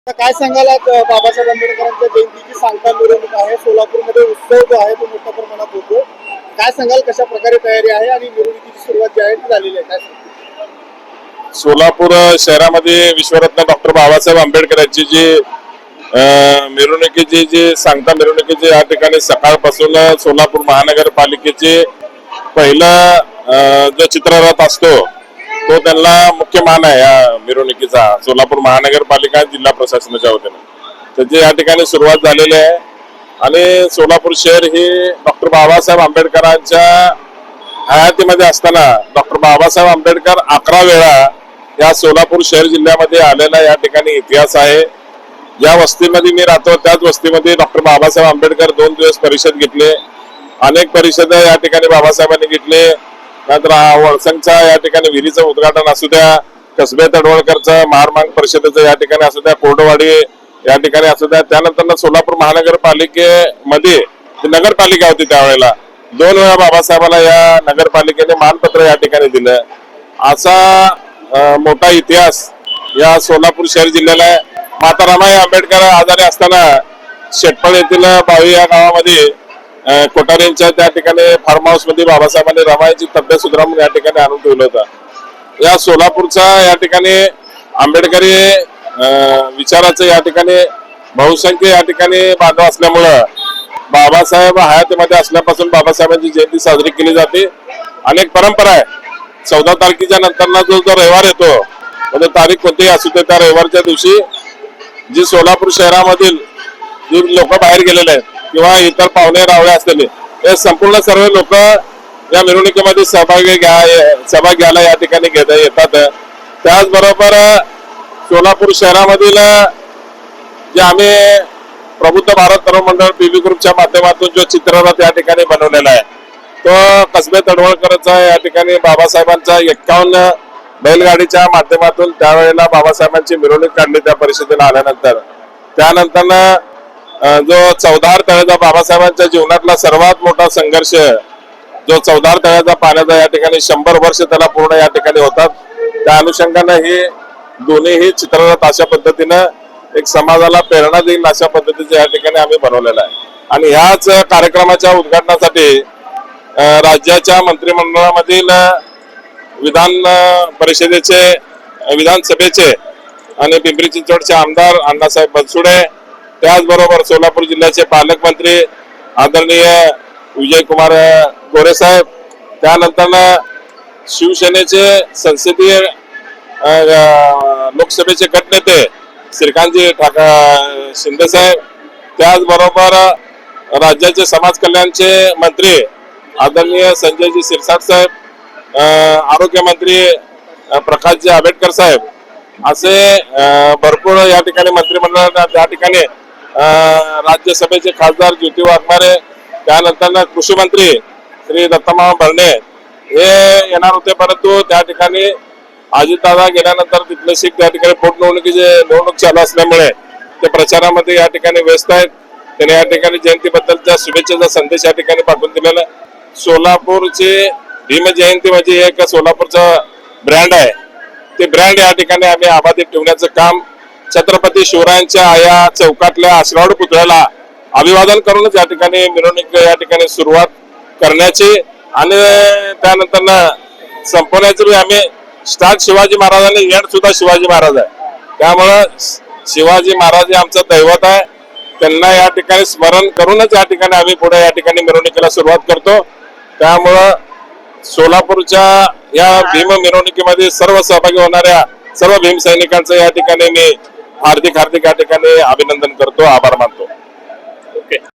काय सांगाल आज बाबासाहेब आंबेडकरांच्या जयंतीची सांगता मिरवणूक आहे सोलापूरमध्ये उत्सव जो आहे तो मोठ्या प्रमाणात होतो. काय सांगाल कशा प्रकारे तयारी आहे आणि मिरवणुकीची सुरुवात जी आहे ती झालेली आहे काय सांगाल? सोलापूर शहरामध्ये विश्वरत्न डॉक्टर बाबासाहेब आंबेडकर यांची जी मिरवणुकीची जी सांगता मिरवणुकीची या ठिकाणी सकाळपासून सोलापूर महानगरपालिकेचे पहिला जो चित्ररथ असतो तो त्यांना मुख्य मान आहे या मिरवणुकीचा. सोलापूर महानगरपालिका जिल्हा प्रशासनाच्या वतीने त्याची या ठिकाणी सुरुवात झालेली आहे आणि सोलापूर शहर ही डॉक्टर बाबासाहेब आंबेडकरांच्या हयातीमध्ये असताना डॉक्टर बाबासाहेब आंबेडकर 11 वेळा या सोलापूर शहर जिल्ह्यामध्ये आलेला या ठिकाणी इतिहास आहे. ज्या वस्तीमध्ये मी राहतो त्याच वस्तीमध्ये डॉक्टर बाबासाहेब आंबेडकर 2 दिवस परिषद घेतले. अनेक परिषद या ठिकाणी बाबासाहेबांनी घेतले. नंतर वळसंगच्या या ठिकाणी विहिरीचं उद्घाटन असू द्या, कसबे तडवळकरचं महारमांग परिषदेचं या ठिकाणी असू द्या, कोरडवाडी या ठिकाणी असू द्या. त्यानंतर सोलापूर महानगरपालिकेमध्ये नगरपालिका होती त्यावेळेला 2 वेळा बाबासाहेबांना या नगरपालिकेने मानपत्र या ठिकाणी दिलं. असा मोठा इतिहास या सोलापूर शहर जिल्ह्याला आहे. माता रमाई आंबेडकर आजारी असताना शेटपळ येथील बावी या गावामध्ये कोठारेंच्या त्या ठिकाणी फार्म हाऊस मध्ये बाबासाहेबांनी रमाईची तब्येत सुधारून या ठिकाणी आणून ठेवलं होतं. या सोलापूरचा या ठिकाणी आंबेडकरी विचाराचं या ठिकाणी बहुसंख्य या ठिकाणी बांधव असल्यामुळं बाबासाहेब हयातीमध्ये असल्यापासून बाबासाहेबांची जयंती साजरी केली जाते. अनेक परंपरा आहे. 14 तारखेच्या नंतर जो रविवार येतो म्हणजे तारीख कोणतीही असू दे त्या रविवारच्या दिवशी जी सोलापूर शहरामधील जी लोक बाहेर गेलेले आहेत किंवा इतर पाहुणे रावळे असलेले हे संपूर्ण सर्व लोक या मिरवणुकीमध्ये सहभाग घ्यायला या ठिकाणी येतात. त्याचबरोबर सोलापूर शहरामधील जे आम्ही प्रबुद्ध भारत तरुण मंडळ पीव्ही ग्रुपच्या माध्यमातून जो चित्ररथ या ठिकाणी बनवलेला आहे तो कसबे तडवळकरचा या ठिकाणी बाबासाहेबांचा 51 बैलगाडीच्या माध्यमातून त्यावेळेला बाबासाहेबांची मिरवणूक काढली त्या परिषदेला आल्यानंतर. त्यानंतर जो चौदार तळ्याचा बाबासाहेबांच्या जीवनातला सर्वात मोठा संघर्ष जो चौदार तळ्याचा पाण्याचा या ठिकाणी 100 वर्ष त्याला पूर्ण या ठिकाणी होतात. त्या अनुषंगाने हे दोन्हीही चित्ररथ अशा पद्धतीनं एक समाजाला प्रेरणा देईल अशा पद्धतीचं या ठिकाणी आम्ही बनवलेलं आहे. आणि ह्याच कार्यक्रमाच्या उद्घाटनासाठी राज्याच्या मंत्रिमंडळामधील विधान परिषदेचे विधानसभेचे आणि पिंपरी चिंचवडचे आमदार अण्णासाहेब बनसोडे, त्याचबरोबर सोलापूर जिल्ह्याचे पालकमंत्री आदरणीय विजयकुमार गोरे साहेब, त्यानंतर शिवसेनेचे संसदीय लोकसभेचे गटनेते श्रीकांतजी शिंदे साहेब, त्याचबरोबर राज्याचे समाज कल्याणचे मंत्री आदरणीय संजयजी शिरसाट साहेब, आरोग्य मंत्री प्रकाशजी आंबेडकर साहेब असे भरपूर या ठिकाणी मंत्रिमंडळात त्या ठिकाणी राज्यसभेचे खासदार ज्योती वाघमारे, त्यानंतर कृषी मंत्री श्री दत्तमामा भरणे हे येणार होते. परंतु त्या ठिकाणी अजितदादा गेल्यानंतर तिथले शीख त्या ठिकाणी पोटनिवडणुकीचे निवडणूक चालू असल्यामुळे ते प्रचारामध्ये या ठिकाणी व्यस्त आहेत. त्यांनी या ठिकाणी जयंतीबद्दलच्या शुभेच्छेचा संदेश या ठिकाणी पाठवून दिलेला. सोलापूरची भीम जयंती म्हणजे एक सोलापूरचा ब्रँड आहे. ते ब्रँड या ठिकाणी आम्ही अबाधित ठेवण्याचं काम छत्रपती शिवरायांच्या या चौकातल्या आश्रावड पुतळ्याला अभिवादन करूनच या ठिकाणी मिरवणूक या ठिकाणी सुरुवात करण्याची आणि त्यानंतर संपवण्याची आम्ही स्टार्ट शिवाजी महाराजांनी एंड सुद्धा शिवाजी महाराज आहे. त्यामुळं शिवाजी महाराज हे आमचं दैवत आहे. त्यांना या ठिकाणी स्मरण करूनच या ठिकाणी आम्ही पुढे या ठिकाणी मिरवणुकीला सुरुवात करतो. त्यामुळं सोलापूरच्या या भीम मिरवणुकीमध्ये सर्व सहभागी होणाऱ्या सर्व भीम सैनिकांचं या ठिकाणी मी हार्दिक या ठिकाणी अभिनंदन करतो, आभार मानतो.